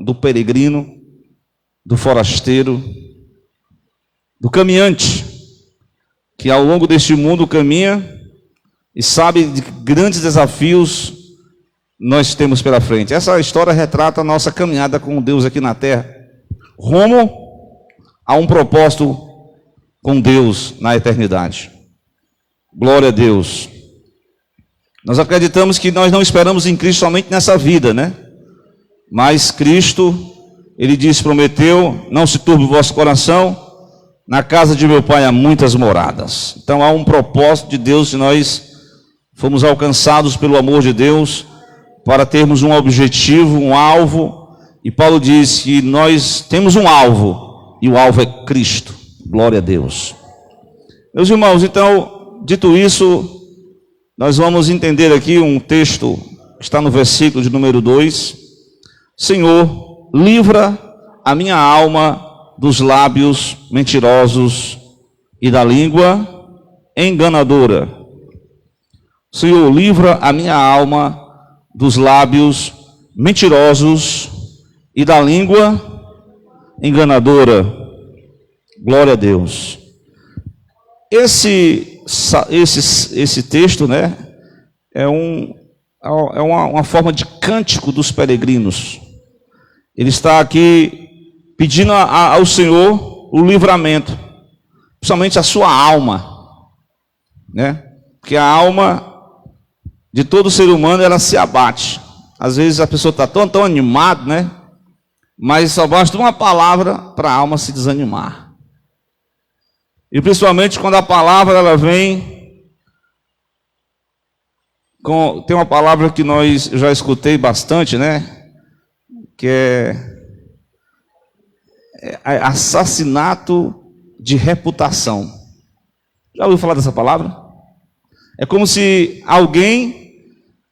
do peregrino, do forasteiro, do caminhante, que ao longo deste mundo caminha e sabe de grandes desafios nós temos pela frente. Essa história retrata a nossa caminhada com Deus aqui na terra, rumo a um propósito com Deus na eternidade. Glória a Deus. Nós acreditamos que nós não esperamos em Cristo somente nessa vida, né? Mas Cristo, Ele disse, prometeu, não se turbe o vosso coração, na casa de meu Pai há muitas moradas. Então há um propósito de Deus, se nós fomos alcançados pelo amor de Deus, para termos um objetivo, um alvo, e Paulo diz que nós temos um alvo, e o alvo é Cristo. Glória a Deus. Meus irmãos, então, dito isso, nós vamos entender aqui um texto que está no versículo de número 2. Senhor, livra a minha alma dos lábios mentirosos e da língua enganadora. Senhor, livra a minha alma dos lábios mentirosos e da língua enganadora. Glória a Deus. Esse texto, né, é uma forma de cântico dos peregrinos. Ele está aqui pedindo ao Senhor o livramento, principalmente a sua alma, né? Porque a alma de todo ser humano, ela se abate. Às vezes a pessoa está tão animada, né? Mas só basta uma palavra para a alma se desanimar. E principalmente quando a palavra ela vem tem uma palavra que nós já escutei bastante, né? Que é assassinato de reputação. Já ouviu falar dessa palavra? É como se alguém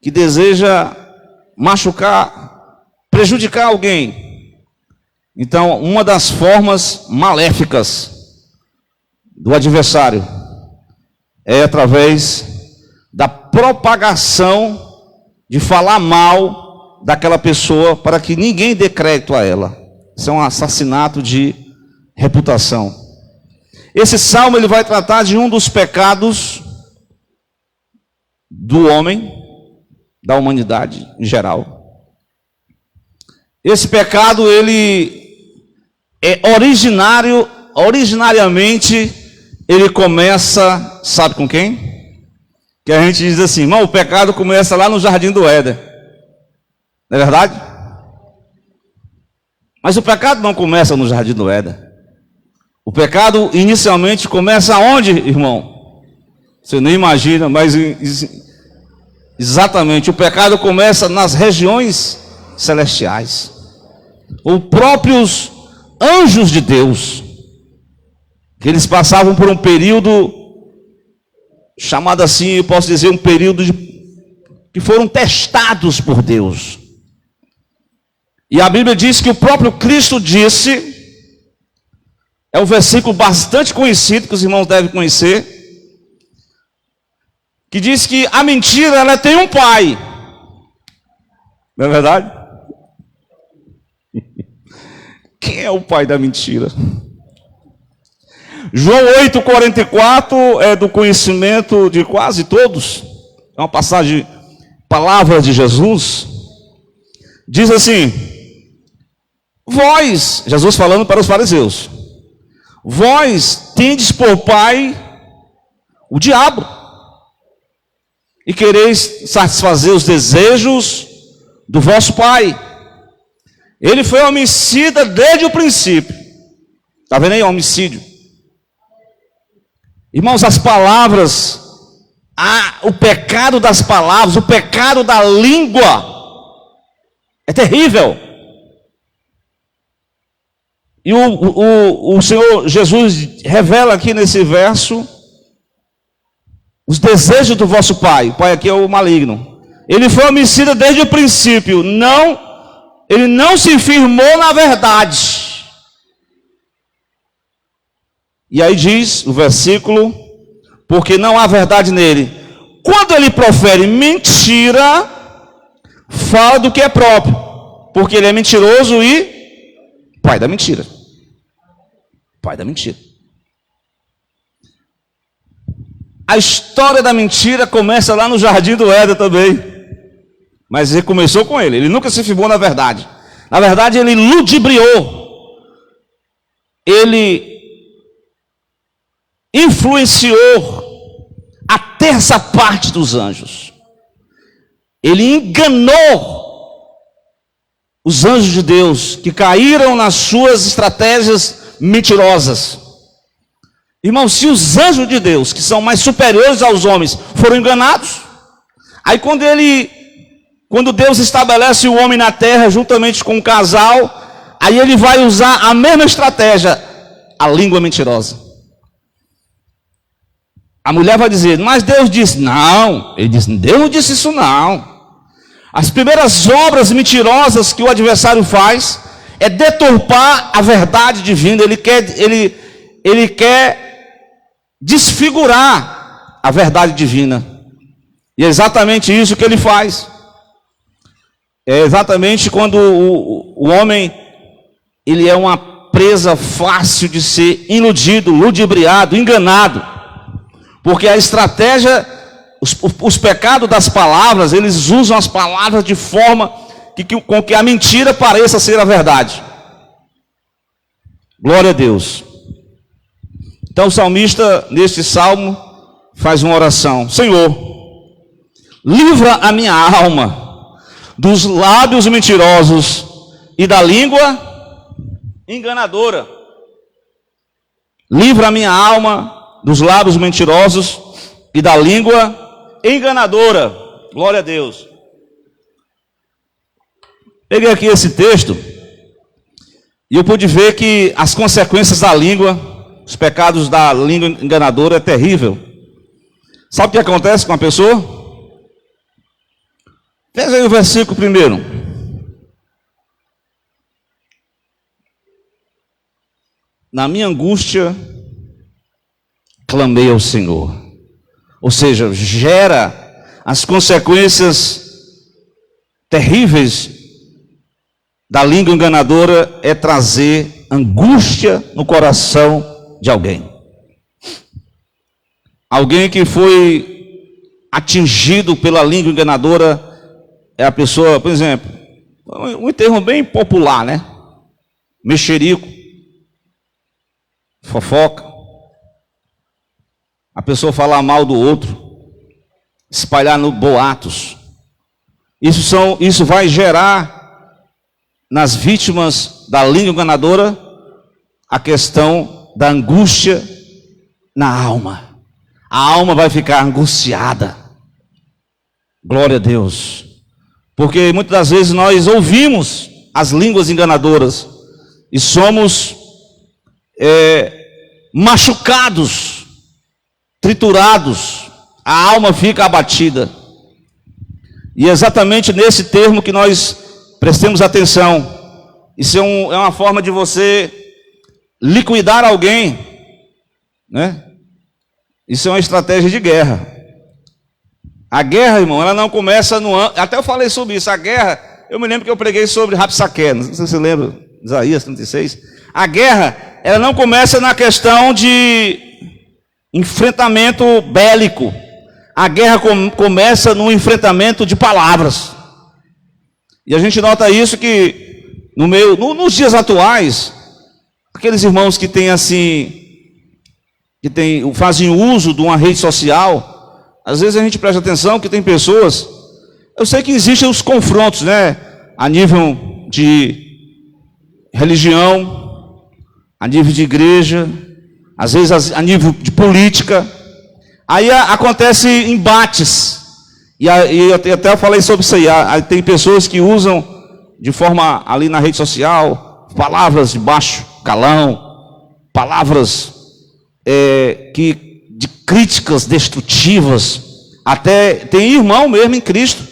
que deseja machucar, prejudicar alguém. Então, uma das formas maléficas do adversário é através da propagação de falar mal daquela pessoa para que ninguém dê crédito a ela. Isso é um assassinato de reputação. Esse salmo ele vai tratar de um dos pecados do homem, da humanidade em geral. Esse pecado ele é originariamente ele começa, sabe com quem? Que a gente diz assim, irmão, o pecado começa lá no Jardim do Éden. Não é verdade? Mas o pecado não começa no Jardim do Éden. O pecado inicialmente começa aonde, irmão? Você nem imagina, mas exatamente, o pecado começa nas regiões celestiais. Os próprios anjos de Deus, que eles passavam por um período chamado assim, eu posso dizer, um período que foram testados por Deus. E a Bíblia diz que o próprio Cristo disse, é um versículo bastante conhecido, que os irmãos devem conhecer, que diz que a mentira, ela tem um pai. Não é verdade? Quem é o pai da mentira? João 8,44 é do conhecimento de quase todos. É uma passagem, palavra de Jesus. Diz assim, vós, Jesus falando para os fariseus, vós tendes por pai o diabo, e quereis satisfazer os desejos do vosso pai. Ele foi homicida desde o princípio. Está vendo aí, homicídio? Irmãos, as palavras, o pecado das palavras, o pecado da língua, é terrível. E o Senhor Jesus revela aqui nesse verso os desejos do vosso pai. O pai aqui é o maligno. Ele foi homicida desde o princípio. Ele não se firmou na verdade. E aí diz o versículo, porque não há verdade nele. Quando ele profere mentira, fala do que é próprio, porque ele é mentiroso e pai da mentira. Pai da mentira. A história da mentira começa lá no Jardim do Éden também. Mas ele começou com ele. Ele nunca se firmou na verdade. Na verdade, ele ludibriou. Ele influenciou a terça parte dos anjos. Ele enganou os anjos de Deus, que caíram nas suas estratégias mentirosas. Irmão, se os anjos de Deus, que são mais superiores aos homens, foram enganados, aí quando Deus estabelece o homem na terra juntamente com o casal, aí ele vai usar a mesma estratégia, a língua mentirosa. A mulher vai dizer, mas Deus disse, não. Ele diz, Deus não disse isso não. As primeiras obras mentirosas que o adversário faz é deturpar a verdade divina. Ele quer desfigurar a verdade divina. E é exatamente isso que ele faz. É exatamente quando o homem, ele é uma presa fácil de ser iludido, ludibriado, enganado. Porque a estratégia, os pecados das palavras, eles usam as palavras de forma com que a mentira pareça ser a verdade. Glória a Deus. Então o salmista, neste salmo, faz uma oração. Senhor, livra a minha alma dos lábios mentirosos e da língua enganadora. Livra a minha alma dos lábios mentirosos e da língua enganadora. Glória a Deus. Peguei aqui esse texto e eu pude ver que as consequências da língua, os pecados da língua enganadora é terrível. Sabe o que acontece com a pessoa? Veja aí o versículo primeiro. Na minha angústia clamei ao Senhor. Ou seja, gera as consequências terríveis da língua enganadora, é trazer angústia no coração de alguém. Alguém que foi atingido pela língua enganadora é a pessoa, por exemplo, um termo bem popular, né? Mexerico, fofoca. A pessoa falar mal do outro, espalhar no boatos. Isso vai gerar nas vítimas da língua enganadora a questão da angústia na alma. A alma vai ficar angustiada. Glória a Deus. Porque muitas das vezes nós ouvimos as línguas enganadoras e somos machucados, triturados, a alma fica abatida. E é exatamente nesse termo que nós prestemos atenção. Isso é uma forma de você liquidar alguém, né? Isso é uma estratégia de guerra. A guerra, irmão, ela não começa no ano. Até eu falei sobre isso. A guerra, eu me lembro que eu preguei sobre Rapsaque, não sei se você lembra, Isaías 36. A guerra, ela não começa na questão de enfrentamento bélico. A guerra começa no enfrentamento de palavras. E a gente nota isso que nos dias atuais, aqueles irmãos que têm assim, fazem uso de uma rede social, às vezes a gente presta atenção que tem pessoas, eu sei que existem os confrontos, né? A nível de religião, a nível de igreja, às vezes a nível de política. Aí acontece embates. E eu até falei sobre isso aí. Tem pessoas que usam de forma ali na rede social palavras de baixo calão, palavras de críticas destrutivas. Até tem irmão mesmo em Cristo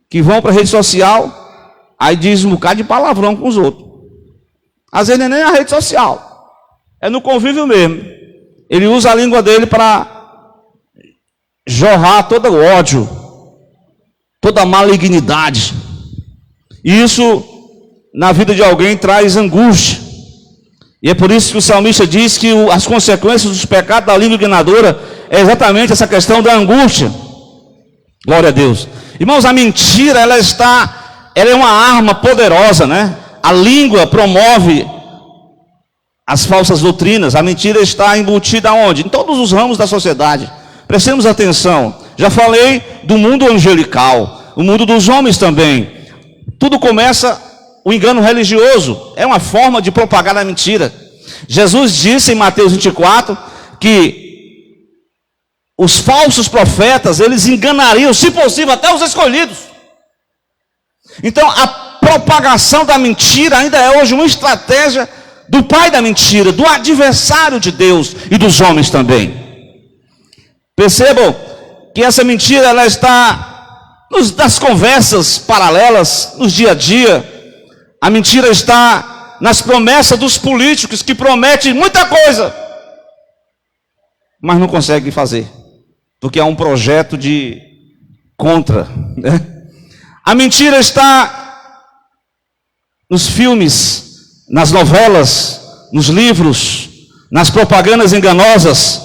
que vão para a rede social, aí diz um bocado de palavrão com os outros. Às vezes não é nem na rede social, é no convívio mesmo. Ele usa a língua dele para jorrar todo o ódio, toda a malignidade. E isso na vida de alguém traz angústia. E é por isso que o salmista diz que as consequências dos pecados da língua enganadora é exatamente essa questão da angústia. Glória a Deus. Irmãos, a mentira, ela é uma arma poderosa, né? A língua promove as falsas doutrinas. A mentira está embutida aonde? Em todos os ramos da sociedade. Prestemos atenção. Já falei do mundo angelical, o mundo dos homens também. Tudo começa, o engano religioso é uma forma de propagar a mentira. Jesus disse em Mateus 24 que os falsos profetas, eles enganariam, se possível, até os escolhidos. Então, a propagação da mentira ainda é hoje uma estratégia do pai da mentira, do adversário de Deus e dos homens também. Percebam que essa mentira, ela está nas conversas paralelas, no dia a dia. A mentira está nas promessas dos políticos, que prometem muita coisa, mas não conseguem fazer, porque há um projeto de contra, né? A mentira está nos filmes, nas novelas, nos livros, nas propagandas enganosas,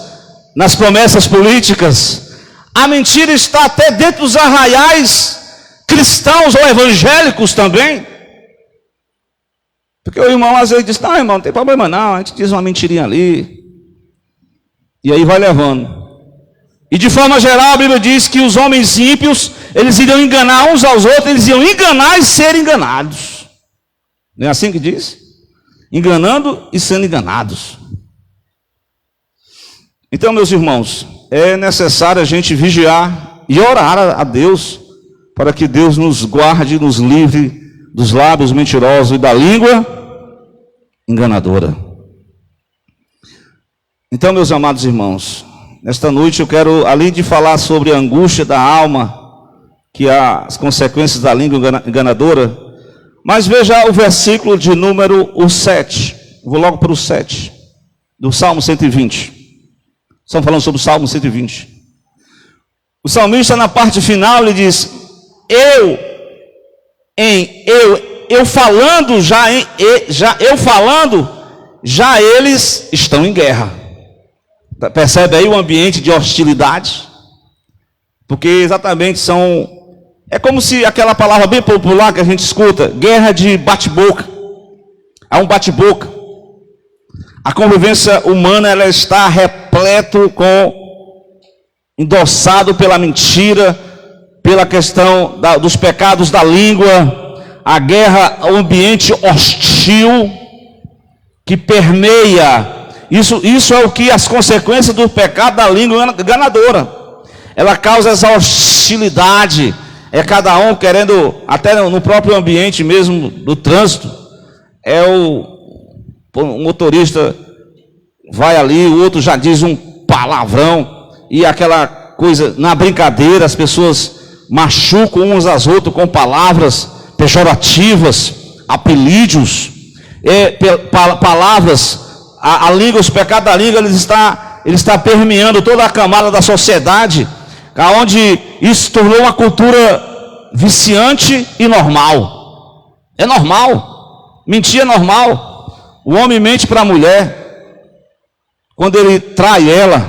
nas promessas políticas. A mentira está até dentro dos arraiais cristãos ou evangélicos também. Porque o irmão às vezes diz: não, irmão, não tem problema não, a gente diz uma mentirinha ali. E aí vai levando. E de forma geral a Bíblia diz que os homens ímpios, eles iriam enganar uns aos outros, eles iam enganar e ser enganados. Não é assim que diz? Enganando e sendo enganados. Então, meus irmãos, é necessário a gente vigiar e orar a Deus, para que Deus nos guarde, nos livre dos lábios mentirosos e da língua enganadora. Então, meus amados irmãos, nesta noite eu quero, além de falar sobre a angústia da alma, que há as consequências da língua enganadora, mas veja o versículo de número 7. Vou logo para o 7, do Salmo 120. Estamos falando sobre o Salmo 120. O salmista, na parte final, ele diz: eu falando, já eles estão em guerra. Percebe aí o ambiente de hostilidade? Porque exatamente é como se aquela palavra bem popular que a gente escuta, guerra de bate-boca. Há um bate-boca. A convivência humana, ela está repleto endossado pela mentira, pela questão dos pecados da língua, a guerra, o ambiente hostil que permeia. Isso é o que as consequências do pecado da língua enganadora. Ela causa essa hostilidade. É cada um querendo, até no próprio ambiente mesmo do trânsito. O motorista vai ali, o outro já diz um palavrão, e aquela coisa, na brincadeira, as pessoas machucam umas às outras com palavras pejorativas, apelídios, palavras, a língua, os pecados da língua, ele está permeando toda a camada da sociedade, onde isso tornou uma cultura viciante e normal. É normal, mentir é normal. O homem mente para a mulher, quando ele trai ela.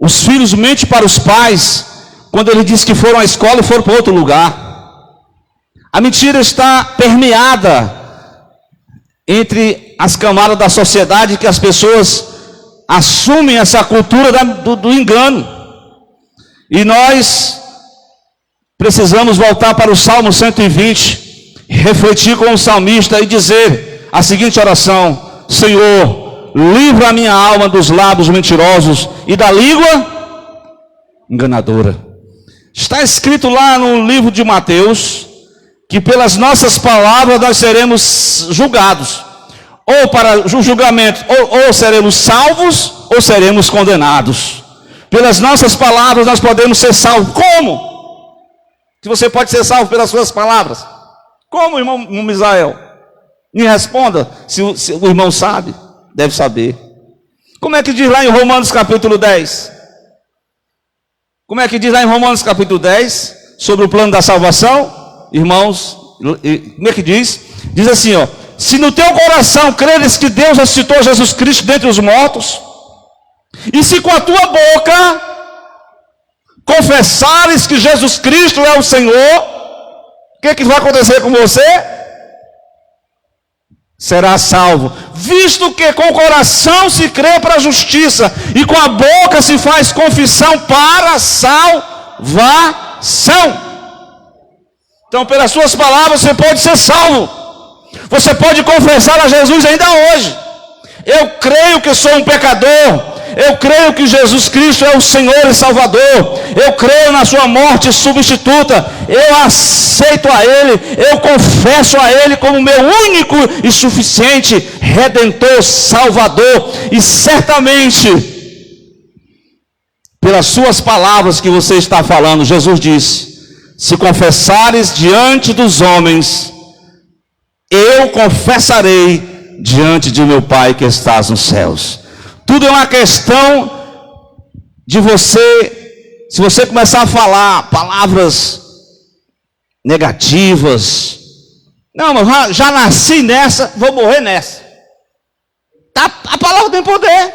Os filhos mentem para os pais, quando ele diz que foram à escola e foram para outro lugar. A mentira está permeada entre as camadas da sociedade, que as pessoas assumem essa cultura do engano. E nós precisamos voltar para o Salmo 120, refletir com o salmista e dizer a seguinte oração: Senhor, livra a minha alma dos lábios mentirosos e da língua enganadora. Está escrito lá no livro de Mateus que pelas nossas palavras nós seremos julgados, ou para o julgamento, ou seremos salvos, ou seremos condenados. Pelas nossas palavras nós podemos ser salvos. Como? Que você pode ser salvo pelas suas palavras? Como, irmão Misael? Me responda, se o irmão sabe, deve saber. Como é que diz lá em Romanos capítulo 10? Como é que diz lá em Romanos capítulo 10, sobre o plano da salvação? Irmãos, como é que diz? Diz assim, ó: se no teu coração creres que Deus ressuscitou Jesus Cristo dentre os mortos, e se com a tua boca confessares que Jesus Cristo é o Senhor, o que vai acontecer com você? Será salvo, visto que com o coração se crê para a justiça, e com a boca se faz confissão para a salvação. Então, pelas suas palavras, você pode ser salvo. Você pode confessar a Jesus ainda hoje: eu creio que sou um pecador, eu creio que Jesus Cristo é o Senhor e Salvador, eu creio na sua morte substituta, eu aceito a Ele, eu confesso a Ele como meu único e suficiente Redentor, Salvador. E certamente, pelas suas palavras que você está falando, Jesus disse: se confessares diante dos homens, eu confessarei diante de meu Pai que estás nos céus. Tudo é uma questão de você, se você começar a falar palavras negativas: não, mas já nasci nessa, vou morrer nessa. A palavra tem poder.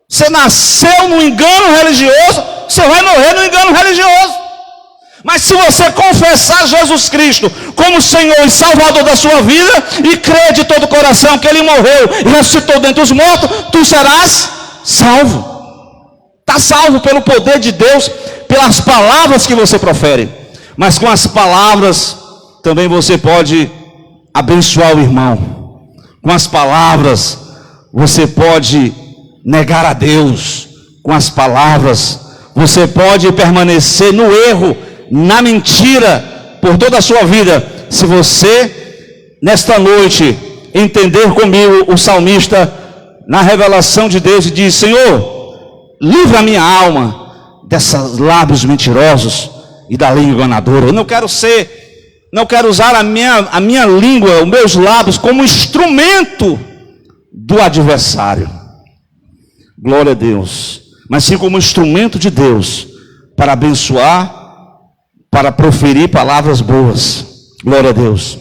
Você nasceu no engano religioso, você vai morrer no engano religioso. Mas se você confessar Jesus Cristo como Senhor e Salvador da sua vida, e crer de todo o coração que Ele morreu e ressuscitou dentre os mortos, tu serás salvo. Está salvo pelo poder de Deus, pelas palavras que você profere. Mas com as palavras também você pode abençoar o irmão. Com as palavras você pode negar a Deus. Com as palavras você pode permanecer no erro, na mentira, por toda a sua vida. Se você, nesta noite, entender comigo o salmista na revelação de Deus, e diz: Senhor, livra a minha alma desses lábios mentirosos e da língua enganadora. Eu não quero usar a minha língua, os meus lábios, como instrumento do adversário. Glória a Deus. Mas sim como instrumento de Deus para abençoar, para proferir palavras boas. Glória a Deus.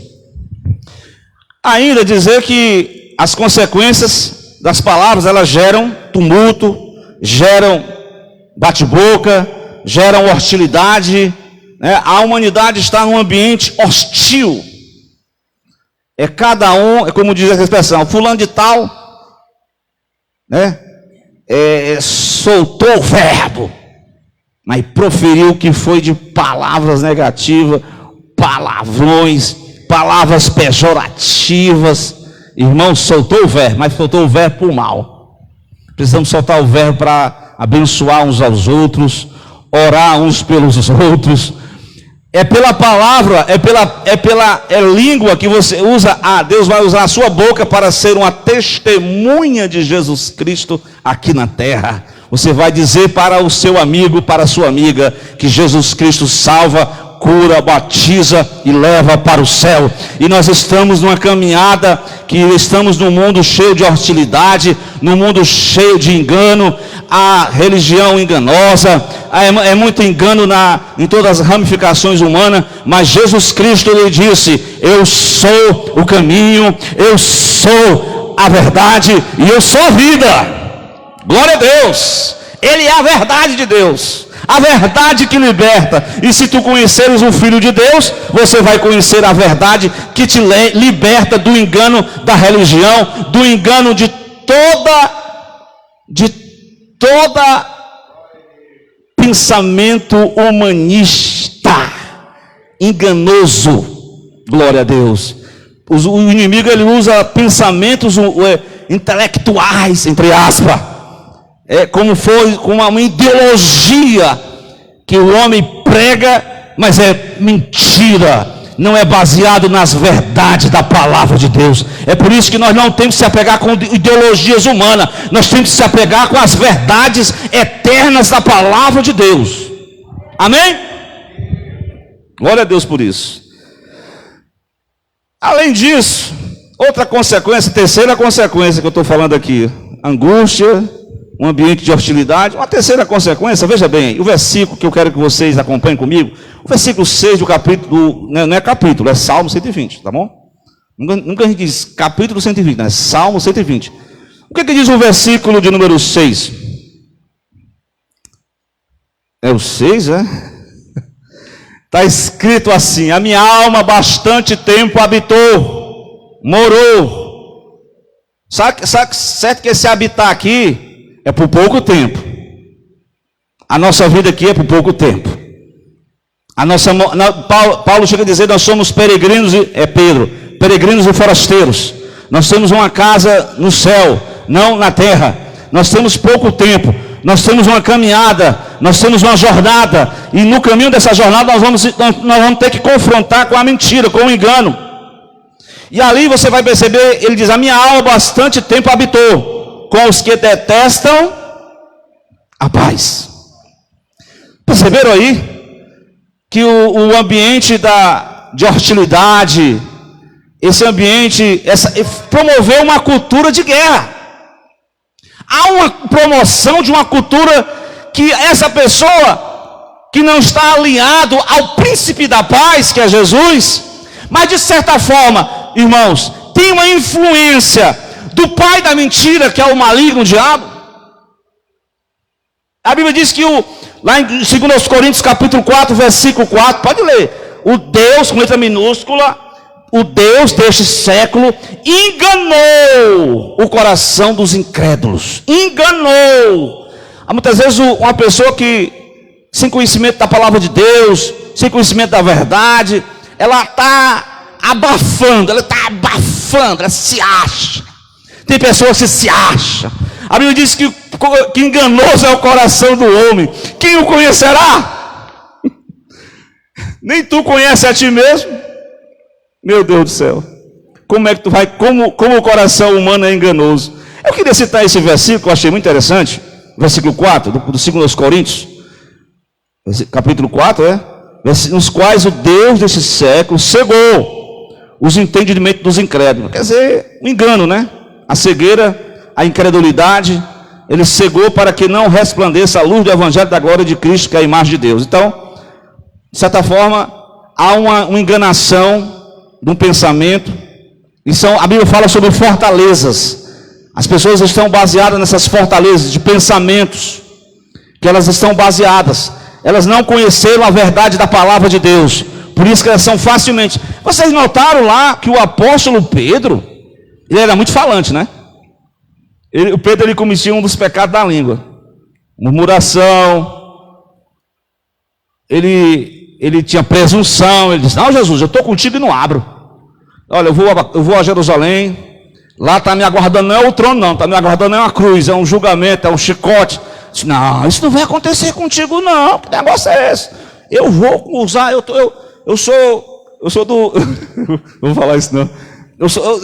Ainda dizer que as consequências das palavras, elas geram tumulto, geram bate-boca, geram hostilidade, né? A humanidade está num ambiente hostil. É cada um, é como diz a expressão, fulano de tal, né? Soltou o verbo, mas proferiu o que foi de palavras negativas, palavrões, palavras pejorativas. Irmão, soltou o verbo, mas soltou o verbo por mal. Precisamos soltar o verbo para abençoar uns aos outros, orar uns pelos outros. É pela palavra, é língua que você usa. Deus vai usar a sua boca para ser uma testemunha de Jesus Cristo aqui na terra. Você vai dizer para o seu amigo, para a sua amiga, que Jesus Cristo salva, cura, batiza e leva para o céu. E nós estamos numa caminhada, que estamos num mundo cheio de hostilidade, num mundo cheio de engano, a religião enganosa, é muito engano em todas as ramificações humanas. Mas Jesus Cristo lhe disse: eu sou o caminho, eu sou a verdade e eu sou a vida. Glória a Deus. Ele é a verdade de Deus, a verdade que liberta. E se tu conheceres o Filho de Deus, você vai conhecer a verdade que te liberta do engano da religião, do engano de toda pensamento humanista enganoso. Glória a Deus. O inimigo, ele usa pensamentos intelectuais, entre aspas, como uma ideologia que o homem prega, mas é mentira, não é baseado nas verdades da palavra de Deus. É por isso que nós não temos que se apegar com ideologias humanas, nós temos que se apegar com as verdades eternas da palavra de Deus. Amém? Glória a Deus por isso. Além disso, outra consequência, terceira consequência que eu estou falando aqui: angústia, um ambiente de hostilidade. Uma terceira consequência, veja bem, o versículo que eu quero que vocês acompanhem comigo, o versículo 6 do capítulo, não é capítulo, é Salmo 120, tá bom? Nunca a gente diz capítulo 120, né? Salmo 120. O que diz o versículo de número 6? É o 6, é? Está escrito assim: a minha alma bastante tempo habitou, morou. Sabe certo que esse habitar aqui é por pouco tempo. A nossa vida aqui é por pouco tempo. Paulo chega a dizer: nós somos peregrinos, Pedro, peregrinos e forasteiros. Nós temos uma casa no céu, não na terra. Nós temos pouco tempo. Nós temos uma caminhada, nós temos uma jornada, e no caminho dessa jornada nós vamos ter que confrontar com a mentira, com o engano. E ali você vai perceber, ele diz: a minha alma bastante tempo habitou com os que detestam a paz. Perceberam aí que o ambiente de hostilidade, esse ambiente, promoveu uma cultura de guerra. Há uma promoção de uma cultura que essa pessoa que não está alinhado ao príncipe da paz, que é Jesus, mas de certa forma, irmãos, tem uma influência do pai da mentira, que é o maligno, o diabo. A Bíblia diz que lá em 2 Coríntios capítulo 4, versículo 4, pode ler: o Deus, com letra minúscula, o Deus deste século enganou o coração dos incrédulos. Enganou. Há muitas vezes uma pessoa que, sem conhecimento da palavra de Deus, sem conhecimento da verdade, ela está abafando, ela se acha. Tem pessoas que se acham. A Bíblia diz que enganoso é o coração do homem. Quem o conhecerá? Nem tu conheces a ti mesmo. Meu Deus do céu, como é que tu vai, como o coração humano é enganoso. Eu queria citar esse versículo, eu achei muito interessante, versículo 4, do 2 Coríntios, capítulo 4, nos quais o Deus desse século cegou os entendimentos dos incrédulos. Quer dizer, o engano, né? A cegueira, a incredulidade, ele cegou para que não resplandeça a luz do evangelho da glória de Cristo, que é a imagem de Deus. Então, de certa forma, há uma enganação de um pensamento. A Bíblia fala sobre fortalezas. As pessoas estão baseadas nessas fortalezas de pensamentos, que elas estão baseadas. Elas não conheceram a verdade da palavra de Deus, por isso que elas são facilmente. Vocês notaram lá que o apóstolo Pedro, ele era muito falante, né? O Pedro, ele cometia um dos pecados da língua: murmuração. Ele tinha presunção. Ele disse: não, Jesus, eu estou contigo e não abro. Olha, eu vou a Jerusalém. Lá está me aguardando, não é o trono não, está me aguardando é uma cruz, é um julgamento, é um chicote. Disse: não, isso não vai acontecer contigo não. Que negócio é esse? Eu vou usar, eu sou do não vou falar isso não.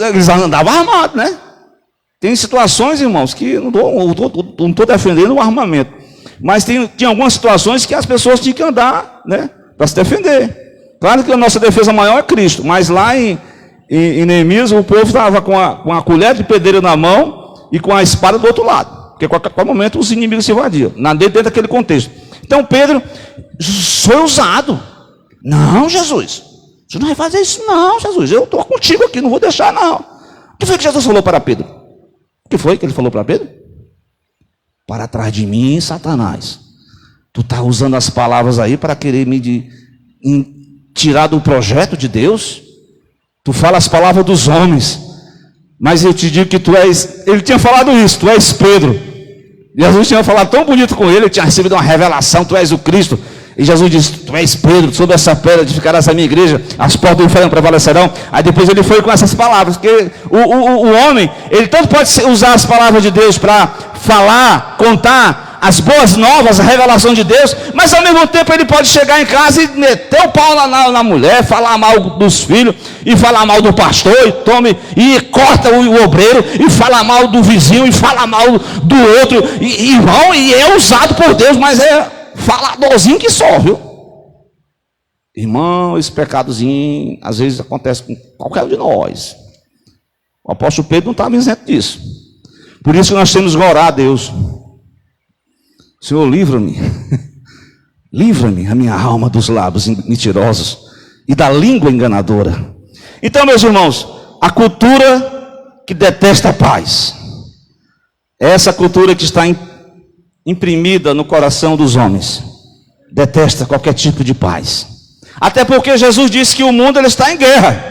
Eles andavam armados, né? Tem situações, irmãos, que não estou defendendo o armamento, mas tem algumas situações que as pessoas tinham que andar, né, para se defender. Claro que a nossa defesa maior é Cristo, mas lá em Neemias o povo estava com a colher de pedreiro na mão e com a espada do outro lado, porque a qualquer momento os inimigos se invadiam, dentro daquele contexto. Então Pedro foi usado. Não, Jesus, você não vai fazer isso não, Jesus, eu estou contigo aqui, não vou deixar não. O que foi que Jesus falou para Pedro? O que foi que ele falou para Pedro? Para trás de mim, Satanás, tu está usando as palavras aí para querer me tirar do projeto de Deus. Tu fala as palavras dos homens, mas eu te digo que tu és. Ele tinha falado isso: tu és Pedro. Jesus tinha falado tão bonito com ele tinha recebido uma revelação: tu és o Cristo. E Jesus disse: tu és Pedro, sobre essa pedra edificarás a minha igreja, as portas do inferno prevalecerão. Aí depois ele foi com essas palavras, porque o homem, ele tanto pode usar as palavras de Deus para falar, contar as boas novas, a revelação de Deus, mas ao mesmo tempo ele pode chegar em casa e meter o pau na mulher, falar mal dos filhos, e falar mal do pastor, e corta o obreiro, e fala mal do vizinho, e fala mal do outro, irmão, e é usado por Deus, mas é faladorzinho que só, viu? Irmão, esse pecadozinho às vezes acontece com qualquer um de nós. O apóstolo Pedro não estava isento disso. Por isso que nós temos que orar a Deus. Senhor, livra-me. Livra-me, a minha alma, dos lábios mentirosos e da língua enganadora. Então, meus irmãos, a cultura que detesta a paz é essa cultura que está imprimida no coração dos homens. Detesta qualquer tipo de paz. Até porque Jesus disse que o mundo ele está em guerra.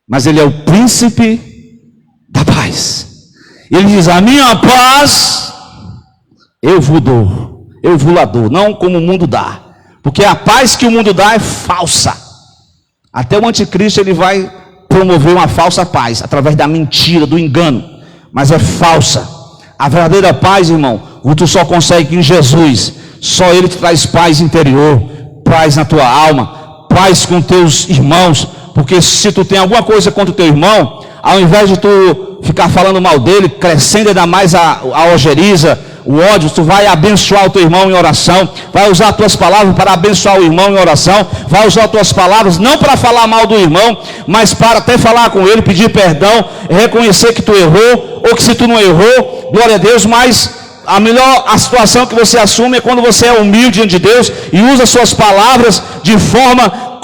Mas ele é o príncipe da paz. Ele diz: a minha paz eu vos dou, eu vos la dou, não como o mundo dá. Porque a paz que o mundo dá é falsa. Até o anticristo ele vai promover uma falsa paz, através da mentira, do engano. Mas é falsa. A verdadeira paz, irmão, tu só consegue em Jesus. Só Ele te traz paz interior, paz na tua alma, paz com teus irmãos. Porque se tu tem alguma coisa contra o teu irmão, ao invés de tu ficar falando mal dele, crescendo ainda mais a ojeriza, o ódio, tu vai abençoar o teu irmão em oração, vai usar as tuas palavras para abençoar o irmão em oração, vai usar as tuas palavras não para falar mal do irmão, mas para até falar com ele, pedir perdão, reconhecer que tu errou, ou que se tu não errou, glória a Deus. Mas a situação que você assume é quando você é humilde diante de Deus e usa suas palavras de forma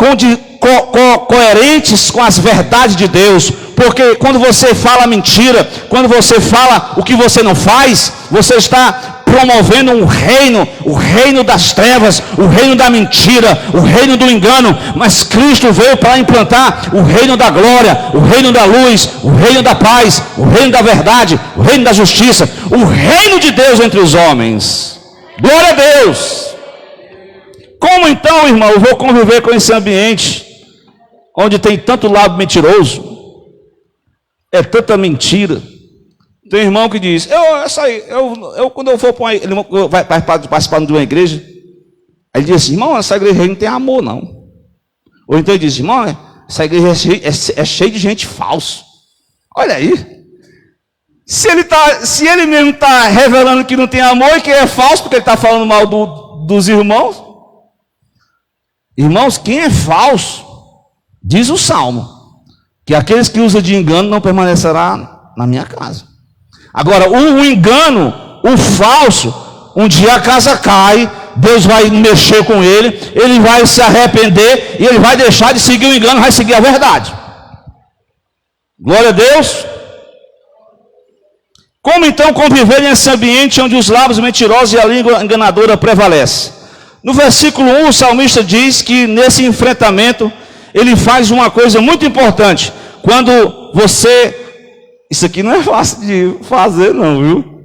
coerentes com as verdades de Deus. Porque quando você fala mentira, quando você fala o que você não faz, você está promovendo um reino, o reino das trevas, o reino da mentira, o reino do engano. Mas Cristo veio para implantar o reino da glória, o reino da luz, o reino da paz, o reino da verdade, o reino da justiça, o reino de Deus entre os homens. Glória a Deus. Como então, irmão, eu vou conviver com esse ambiente onde tem tanto lado mentiroso, é tanta mentira? Tem irmão que diz: quando eu for para ele vai participar de uma igreja, aí ele diz assim: irmão, essa igreja aí não tem amor não. Ou então ele diz: irmão, essa igreja é cheia de gente falsa. Olha aí, se ele mesmo está revelando que não tem amor e que é falso, porque ele está falando mal dos irmãos. Irmãos, quem é falso, diz o Salmo, que aqueles que usam de engano não permanecerá na minha casa. Agora, o engano, o falso, um dia a casa cai, Deus vai mexer com ele, ele vai se arrepender e ele vai deixar de seguir o engano, vai seguir a verdade. Glória a Deus. Como então conviver nesse ambiente onde os lábios mentirosos e a língua enganadora prevalecem? No versículo 1, o salmista diz que nesse enfrentamento ele faz uma coisa muito importante. Quando você... Isso aqui não é fácil de fazer não, viu?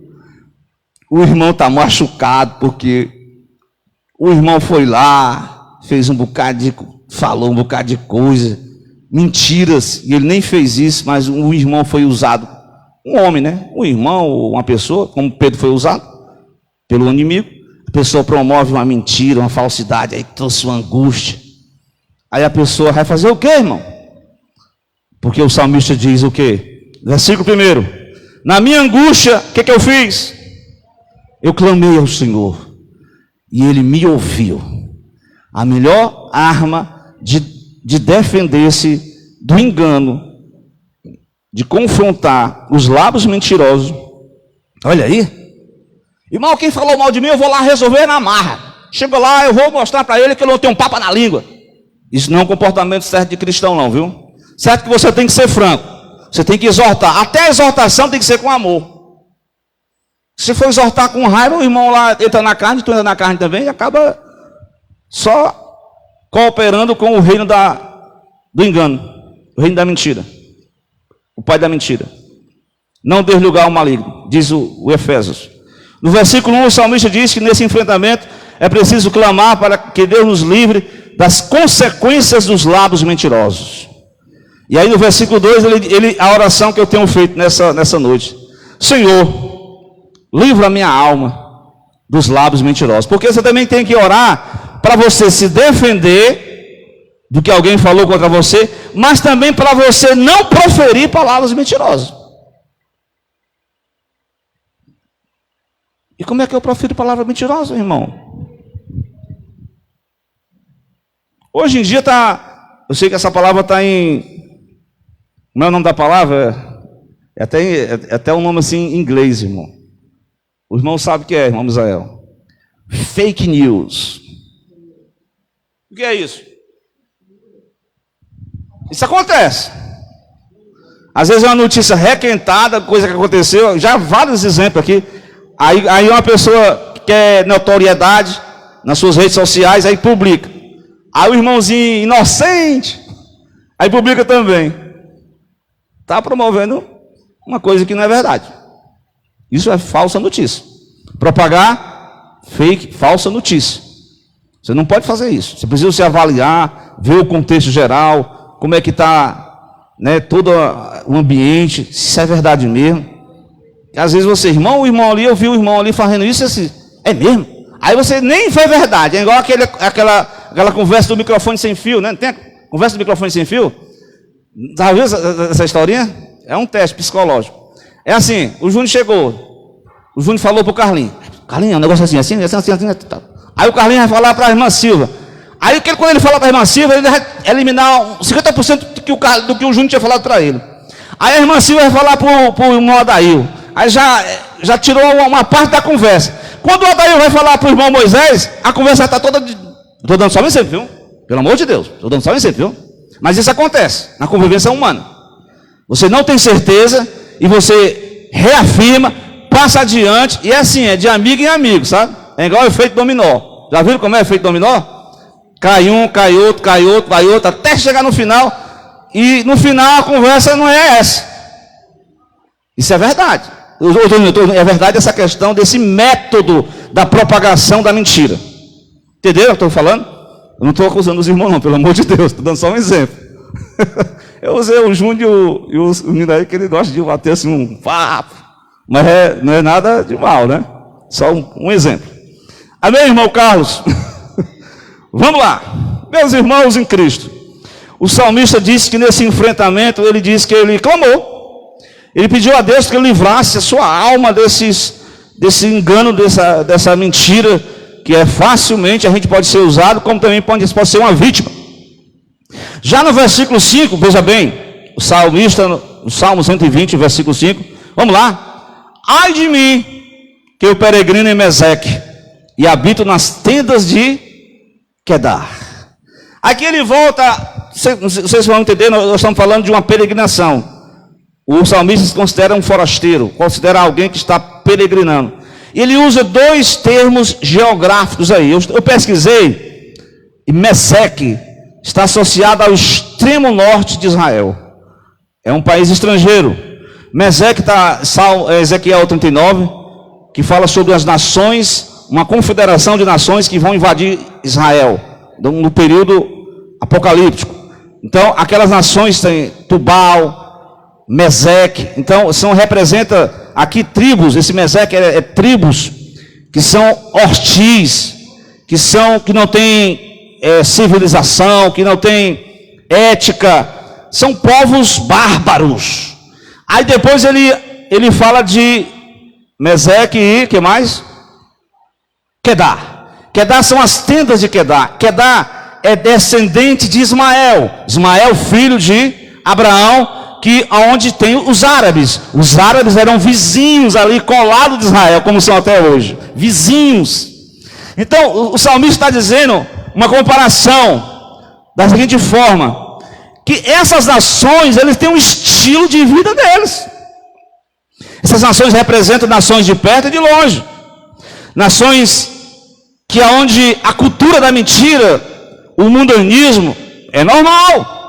O irmão está machucado porque o irmão foi lá, fez falou um bocado de coisa, mentiras, e ele nem fez isso, mas o irmão foi usado, um homem, né? Um irmão, uma pessoa, como Pedro foi usado pelo inimigo. A pessoa promove uma mentira, uma falsidade, aí trouxe uma angústia. Aí a pessoa vai fazer o quê, irmão? Porque o salmista diz o quê? Versículo 1: na minha angústia, o que eu fiz? Eu clamei ao Senhor e Ele me ouviu. A melhor arma de defender-se do engano, de confrontar os lábios mentirosos. Olha aí, irmão, quem falou mal de mim, eu vou lá resolver na marra. Chego lá, eu vou mostrar para ele que eu não tenho um papa na língua. Isso não é um comportamento certo de cristão não, viu? Certo que você tem que ser franco. Você tem que exortar. Até a exortação tem que ser com amor. Se for exortar com raiva, o irmão lá entra na carne, tu entra na carne também, e acaba só cooperando com o reino do engano, o reino da mentira, o pai da mentira. Não dê lugar ao maligno, diz o Efésios. No versículo 1, o salmista diz que nesse enfrentamento é preciso clamar para que Deus nos livre das consequências dos lábios mentirosos. E aí no versículo 2, a oração que eu tenho feito nessa noite: Senhor, livra a minha alma dos lábios mentirosos. Porque você também tem que orar para você se defender do que alguém falou contra você, mas também para você não proferir palavras mentirosas. E como é que eu profiro palavra mentirosa, irmão? Hoje em dia eu sei que essa palavra está em... Como é o nome da palavra? É até um nome assim em inglês, irmão. O irmão sabe o que é, irmão Misael. Fake news. O que é isso? Isso acontece. Às vezes é uma notícia requentada, coisa que aconteceu, já há vários exemplos aqui. Aí uma pessoa que quer notoriedade nas suas redes sociais, aí publica. Aí o irmãozinho inocente, aí publica também. Está promovendo uma coisa que não é verdade. Isso é falsa notícia. Propagar fake, falsa notícia. Você não pode fazer isso. Você precisa se avaliar, ver o contexto geral, como é que está, né, todo o ambiente, se isso é verdade mesmo. E às vezes você, o irmão ali, eu vi o irmão ali fazendo isso assim, é mesmo? Aí você nem foi verdade, é igual aquela conversa do microfone sem fio, né? Não tem a conversa do microfone sem fio? Já viu essa historinha? É um teste psicológico. É assim, o Júnior chegou, o Júnior falou pro Carlinhos, Carlinhos, é um negócio assim. Aí o Carlinhos vai falar para a irmã Silva. Aí quando ele fala para a irmã Silva, ele vai eliminar 50% do que o Júnior tinha falado para ele. Aí a irmã Silva vai falar para o irmão Adail. Aí já tirou uma parte da conversa. Quando o Adail vai falar para o irmão Moisés, a conversa está toda... Estou dando só um exemplo, viu? Pelo amor de Deus, estou dando só um exemplo, viu? Mas isso acontece na convivência humana. Você não tem certeza e você reafirma, passa adiante, e é assim, é de amigo em amigo, sabe? É igual o efeito dominó. Já viram como é o efeito dominó? Cai um, cai outro, vai outro, até chegar no final, e no final a conversa não é essa. Isso é verdade. É verdade essa questão desse método da propagação da mentira. Entendeu o que eu estou falando? Eu não estou acusando os irmãos não, pelo amor de Deus, estou dando só um exemplo. Eu usei o Júnior e o menino aí que ele gosta de bater assim um papo, mas não é nada de mal, né? Só um exemplo. Amém, irmão Carlos? Vamos lá, meus irmãos em Cristo. O salmista disse que nesse enfrentamento, ele disse que ele clamou. Ele pediu a Deus que ele livrasse a sua alma desse engano, dessa mentira, que é facilmente a gente pode ser usado, como também pode ser uma vítima. Já no versículo 5, veja bem, o salmista, no Salmo 120, versículo 5, vamos lá. Ai de mim, que eu peregrino em Meseque, e habito nas tendas de Quedar. Aqui ele volta, vocês vão entender, nós estamos falando de uma peregrinação. O salmista se considera um forasteiro, considera alguém que está peregrinando. Ele usa dois termos geográficos aí. Eu pesquisei, e Meseque está associado ao extremo norte de Israel. É um país estrangeiro. Meseque está, Ezequiel 39, que fala sobre as nações, uma confederação de nações que vão invadir Israel, no período apocalíptico. Então, aquelas nações têm Tubal, Meseque, então representa aqui tribos, esse Meseque é tribos que são hostis, que não têm civilização, que não têm ética, são povos bárbaros. Aí depois ele fala de Meseque e que mais? Quedar. Quedar são as tendas de Quedar. Quedar é descendente de Ismael, filho de Abraão, que onde tem os árabes. Os árabes eram vizinhos ali, colados de Israel, como são até hoje. Vizinhos. Então, o salmista está dizendo uma comparação da seguinte forma, que essas nações, eles têm um estilo de vida deles. Essas nações representam nações de perto e de longe. Nações que onde a cultura da mentira, o mundanismo, é normal.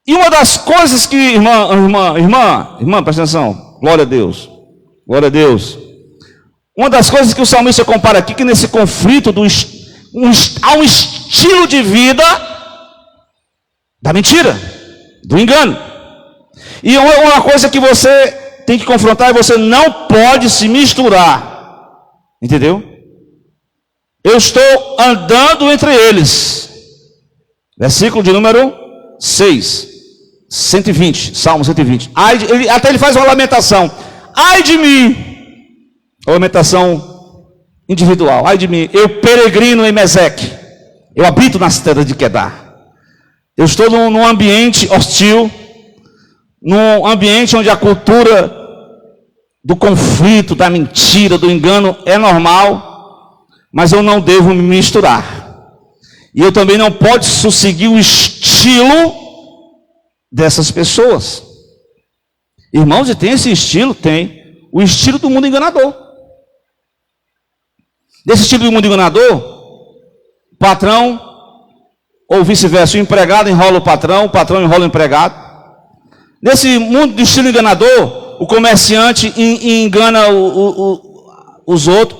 E uma das coisas que, irmã, presta atenção, glória a Deus, uma das coisas que o salmista compara aqui, que nesse conflito há um estilo de vida da mentira, do engano. E uma coisa que você tem que confrontar é você não pode se misturar, entendeu? Eu estou andando entre eles, versículo de número 6. 120, Salmo 120. Até ele faz uma lamentação. Ai de mim. Uma lamentação individual. Ai de mim. Eu peregrino em Meseque. Eu habito nas tendas de Quedar. Eu estou num ambiente hostil. Num ambiente onde a cultura do conflito, da mentira, do engano é normal, mas eu não devo me misturar. E eu também não posso seguir o estilo dessas pessoas. Irmãos, e tem esse estilo? Tem. O estilo do mundo enganador. Desse estilo do mundo enganador, patrão, ou vice-versa, o empregado enrola o patrão enrola o empregado. Nesse mundo de estilo enganador, o comerciante engana os outros.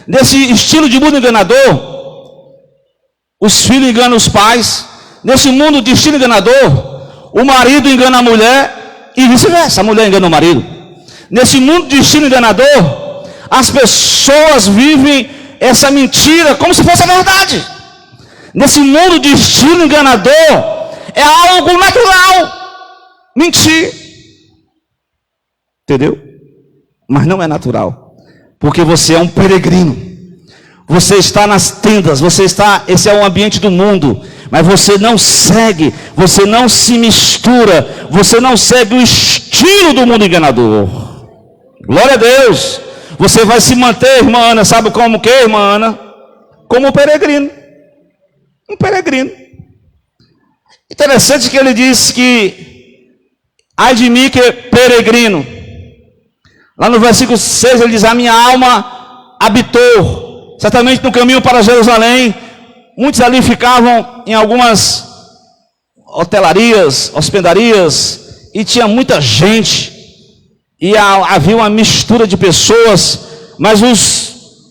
Nesse estilo de mundo enganador, os filhos enganam os pais. Nesse mundo de estilo enganador, o marido engana a mulher e vice-versa, a mulher engana o marido. Nesse mundo de estilo enganador, as pessoas vivem essa mentira como se fosse a verdade. Nesse mundo de estilo enganador, é algo natural mentir. Entendeu? Mas não é natural, porque você é um peregrino. Você está nas tendas, esse é o ambiente do mundo, mas você não segue, você não se mistura, você não segue o estilo do mundo enganador. Glória a Deus. Você vai se manter, irmã Ana, sabe como que, irmã Ana? Como um peregrino. Um peregrino. Interessante que ele diz que, ai de mim que é peregrino. Lá no versículo 6 ele diz, a minha alma habitou, certamente no caminho para Jerusalém. Muitos ali ficavam em algumas hotelarias, hospedarias, e tinha muita gente, e havia uma mistura de pessoas, mas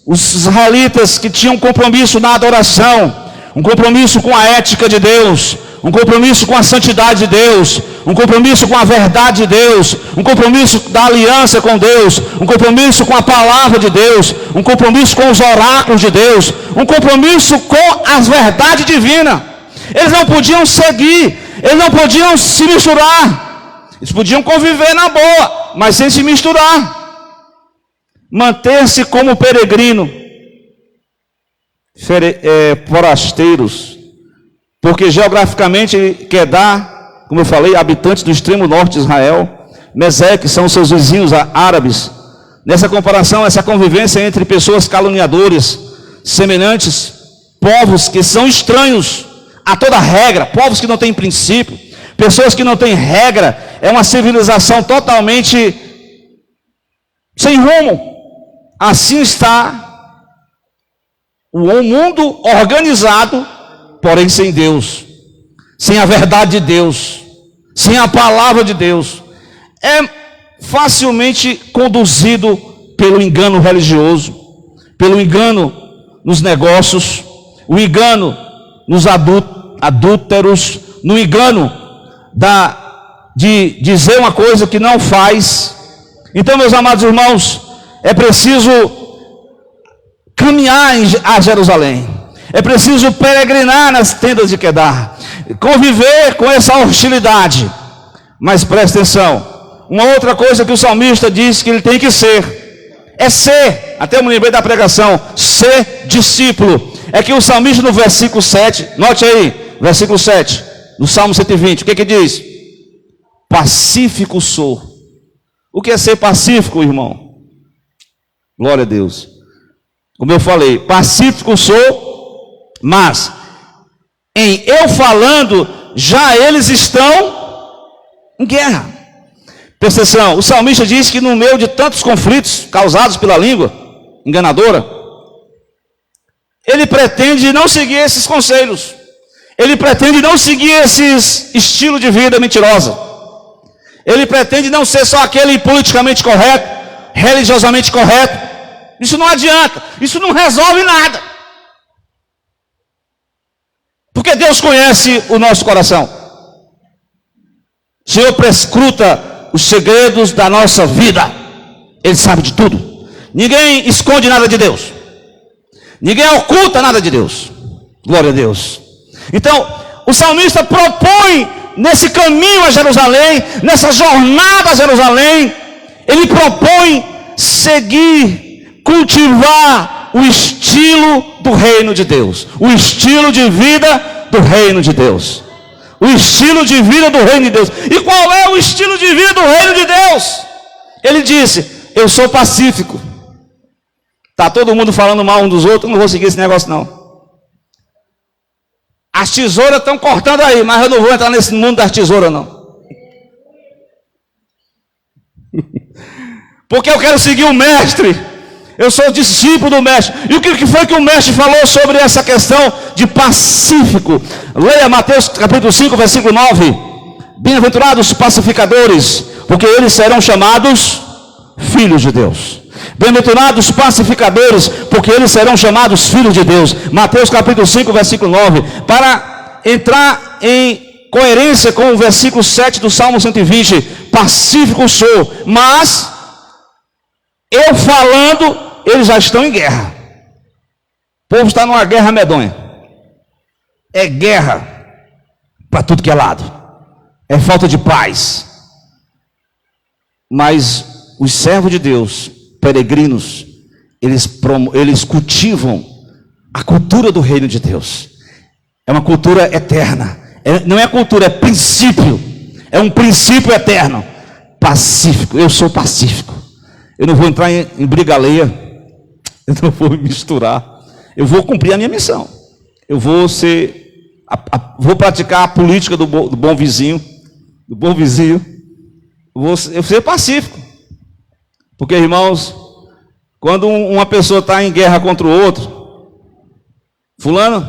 os israelitas que tinham um compromisso na adoração, um compromisso com a ética de Deus, um compromisso com a santidade de Deus, um compromisso com a verdade de Deus, um compromisso da aliança com Deus, um compromisso com a palavra de Deus, um compromisso com os oráculos de Deus, um compromisso com as verdades divinas. Eles não podiam seguir, eles não podiam se misturar, eles podiam conviver na boa, mas sem se misturar, manter-se como peregrino, forasteiros, porque geograficamente Quedar, como eu falei, habitantes do extremo norte de Israel, Meseque são seus vizinhos árabes. Nessa comparação, essa convivência entre pessoas caluniadoras, semelhantes, povos que são estranhos a toda regra, povos que não têm princípio, pessoas que não têm regra, é uma civilização totalmente sem rumo. Assim está o mundo organizado, porém sem Deus, sem a verdade de Deus, sem a palavra de Deus. É facilmente conduzido pelo engano religioso, pelo engano nos negócios, o engano nos adúlteros, no engano de dizer uma coisa que não faz. Então, meus amados irmãos, é preciso caminhar a Jerusalém, é preciso peregrinar nas tendas de Quedar, conviver com essa hostilidade. Mas presta atenção, uma outra coisa que o salmista diz que ele tem que ser, é ser, até eu me lembrei da pregação, ser discípulo. É que o salmista no versículo 7, note aí, versículo 7, no Salmo 120, o que diz? Pacífico sou. O que é ser pacífico, irmão? Glória a Deus. Como eu falei, pacífico sou, mas em eu falando, já eles estão em guerra. Presta atenção, o salmista diz que no meio de tantos conflitos causados pela língua enganadora, ele pretende não seguir esses conselhos, ele pretende não seguir esses estilos de vida mentirosa, ele pretende não ser só aquele politicamente correto, religiosamente correto. Isso não adianta, isso não resolve nada, porque Deus conhece o nosso coração. O Senhor prescruta os segredos da nossa vida, Ele sabe de tudo. Ninguém esconde nada de Deus, ninguém oculta nada de Deus. Glória a Deus. Então o salmista propõe, nesse caminho a Jerusalém, nessa jornada a Jerusalém, ele propõe seguir, cultivar o estilo do reino de Deus, o estilo de vida do reino de Deus, o estilo de vida do reino de Deus. E qual é o estilo de vida do reino de Deus? Ele disse: eu sou pacífico. Está todo mundo falando mal um dos outros, não vou seguir esse negócio não. As tesouras estão cortando aí, mas eu não vou entrar nesse mundo das tesouras não. Porque eu quero seguir o mestre. Eu sou discípulo do mestre. E o que foi que o mestre falou sobre essa questão de pacífico? Leia Mateus capítulo 5, versículo 9. Bem-aventurados os pacificadores, porque eles serão chamados filhos de Deus. Bem-aventurados os pacificadores, porque eles serão chamados filhos de Deus. Mateus capítulo 5, versículo 9. Para entrar em coerência com o versículo 7 do Salmo 120, pacífico sou, mas eu falando, eles já estão em guerra. O povo está numa guerra medonha. É guerra para tudo que é lado. É falta de paz. Mas os servos de Deus, peregrinos, eles cultivam a cultura do reino de Deus. É uma cultura eterna. Não é cultura, é princípio. É um princípio eterno. Pacífico. Eu sou pacífico. Eu não vou entrar em briga alheia. Eu não vou me misturar. Eu vou cumprir a minha missão. Eu vou vou praticar a política do bom vizinho. Do bom vizinho. Eu vou ser pacífico. Porque, irmãos, quando uma pessoa está em guerra contra o outro, fulano,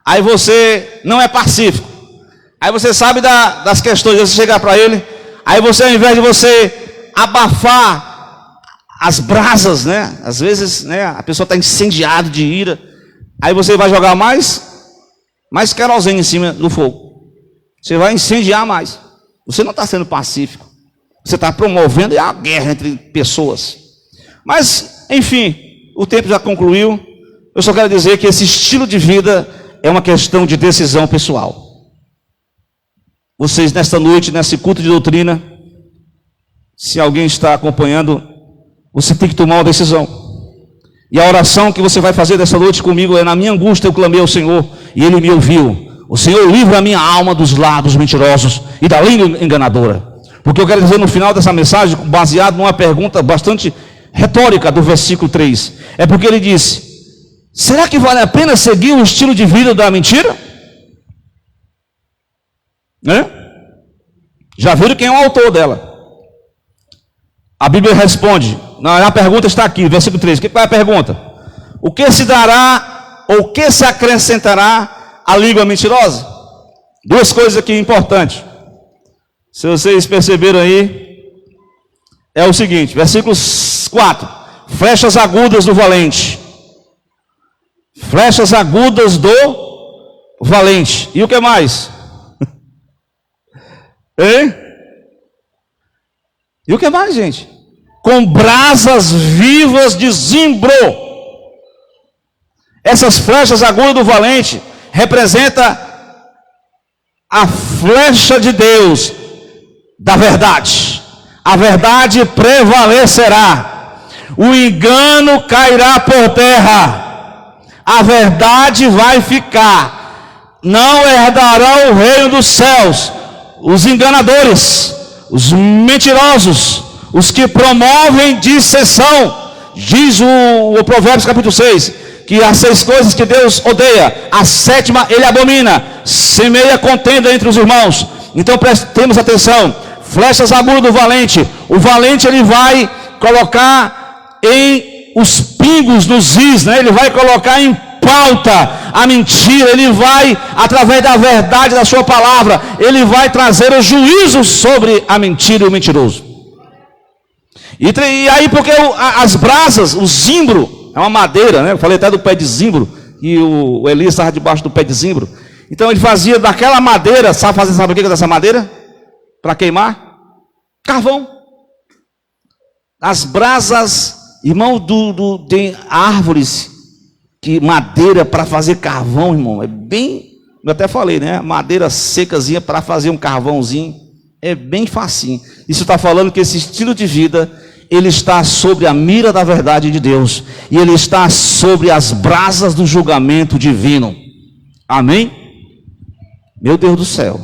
aí você não é pacífico. Aí você sabe das questões, você chegar para ele, aí você, ao invés de você abafar as brasas, né? Às vezes, né, a pessoa está incendiada de ira, aí você vai jogar mais querosene em cima do fogo. Você vai incendiar mais. Você não está sendo pacífico. Você está promovendo a guerra entre pessoas. Mas, enfim, o tempo já concluiu. Eu só quero dizer que esse estilo de vida é uma questão de decisão pessoal. Vocês, nesta noite, nesse culto de doutrina, se alguém está acompanhando, você tem que tomar uma decisão. E a oração que você vai fazer dessa noite comigo é: na minha angústia eu clamei ao Senhor, e Ele me ouviu. O Senhor livra a minha alma dos lábios mentirosos e da língua enganadora. Porque eu quero dizer no final dessa mensagem, baseado numa pergunta bastante retórica do versículo 3. É porque ele disse: será que vale a pena seguir o estilo de vida da mentira? Né? Já viram quem é o autor dela? A Bíblia responde, a pergunta está aqui, versículo 3. Qual é a pergunta? O que se dará, ou o que se acrescentará à língua mentirosa? Duas coisas aqui importantes. Se vocês perceberam aí, é o seguinte, versículo 4. Flechas agudas do valente. Flechas agudas do valente. E o que mais? Hein? E o que mais, gente? Com brasas vivas de zimbro. Essas flechas agudas do valente representa a flecha de Deus, da verdade. A verdade prevalecerá. O engano cairá por terra. A verdade vai ficar. Não herdarão o reino dos céus os enganadores, os mentirosos, os que promovem dissensão. Diz o Provérbios capítulo 6, que as 6 coisas que Deus odeia, a 7ª ele abomina: semeia contenda entre os irmãos. Então prestemos atenção. Flechas agudas do valente. O valente ele vai colocar em os pingos nos is, né? Ele vai colocar em pauta a mentira. Ele vai, através da verdade da sua palavra, ele vai trazer o juízo sobre a mentira e o mentiroso. E aí, porque as brasas, o zimbro, é uma madeira, né? Eu falei até do pé de zimbro, e o Elias estava debaixo do pé de zimbro. Então ele fazia daquela madeira, sabe o que é dessa madeira? Para queimar? Carvão. As brasas, irmão, tem árvores, que madeira para fazer carvão, irmão, é bem, eu até falei, né? Madeira secazinha para fazer um carvãozinho, é bem facinho. Isso está falando que esse estilo de vida, ele está sobre a mira da verdade de Deus, e ele está sobre as brasas do julgamento divino. Amém? Meu Deus do céu,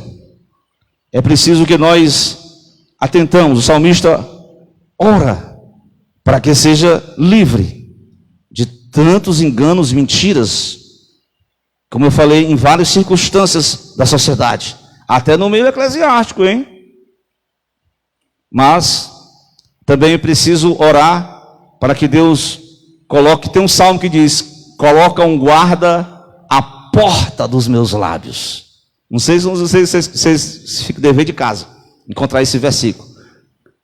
é preciso que nós atentamos. O salmista ora para que seja livre de tantos enganos, mentiras, como eu falei, em várias circunstâncias da sociedade, até no meio eclesiástico, hein? Mas também eu preciso orar para que Deus coloque, tem um salmo que diz: coloca um guarda à porta dos meus lábios. Não sei se vocês ficam dever de casa encontrar esse versículo.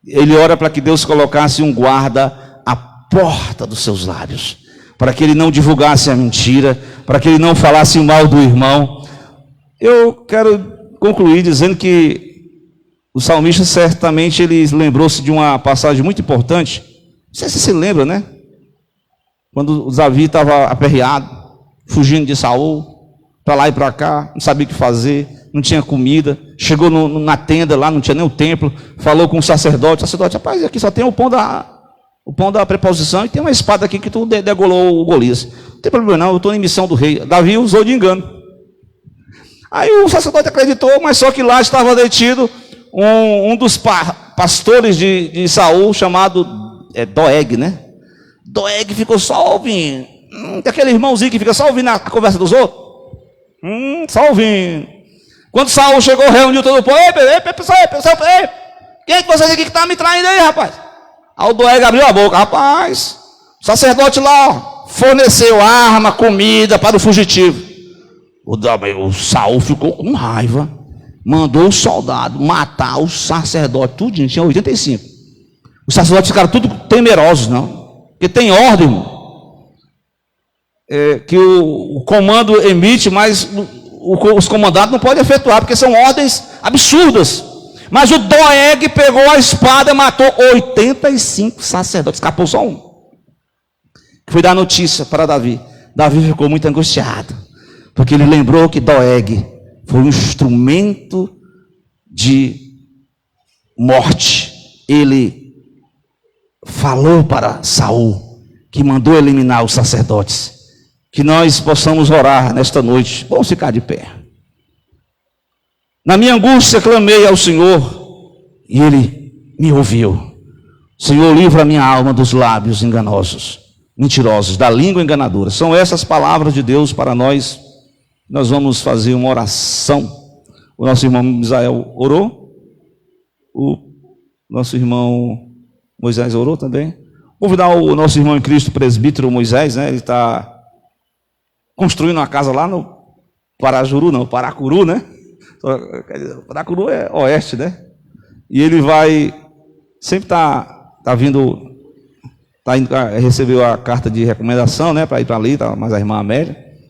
Ele ora para que Deus colocasse um guarda à porta dos seus lábios, para que ele não divulgasse a mentira, para que ele não falasse o mal do irmão. Eu quero concluir dizendo que o salmista certamente ele lembrou-se de uma passagem muito importante. Não sei se você lembra, né? Quando Davi estava aperreado, fugindo de Saul, para lá e para cá, não sabia o que fazer, não tinha comida, chegou na tenda lá, não tinha nem o templo, falou com o sacerdote, rapaz, aqui só tem o pão da preposição e tem uma espada aqui que tu degolou o Golias. Não tem problema não, eu estou em missão do rei. Davi usou de engano. Aí o sacerdote acreditou, mas só que lá estava detido um dos pastores de Saul, chamado Doeg, né? Doeg ficou só ouvindo. Aquele irmãozinho que fica só ouvindo a conversa dos outros. Só ouvindo. Quando Saul chegou, reuniu todo o povo. Pessoal, quem é que vocês aqui que está me traindo aí, rapaz? Aí o Doeg abriu a boca. Rapaz, o sacerdote lá forneceu arma, comida para o fugitivo. O Saul ficou com raiva. Mandou o soldado matar o sacerdote, tudinho, tinha 85. Os sacerdotes ficaram tudo temerosos, não? Porque tem ordem, irmão. Que o comando emite, mas os comandados não podem efetuar, porque são ordens absurdas. Mas o Doeg pegou a espada e matou 85 sacerdotes, escapou só um. Foi dar notícia para Davi. Davi ficou muito angustiado, porque ele lembrou que Doeg foi um instrumento de morte. Ele falou para Saul, que mandou eliminar os sacerdotes. Que nós possamos orar nesta noite. Vamos ficar de pé. Na minha angústia clamei ao Senhor e Ele me ouviu. Senhor, livra a minha alma dos lábios enganosos, mentirosos, da língua enganadora. São essas palavras de Deus para nós. Nós vamos fazer uma oração. O nosso irmão Misael orou. O nosso irmão Moisés orou também. Vou convidar o nosso irmão em Cristo, presbítero Moisés, né? Ele está construindo uma casa lá no Paracuru, né? Paracuru é oeste, né? E ele vai, sempre está vindo, recebeu a carta de recomendação, né? Para ir para ali, tá, mas a irmã Amélia.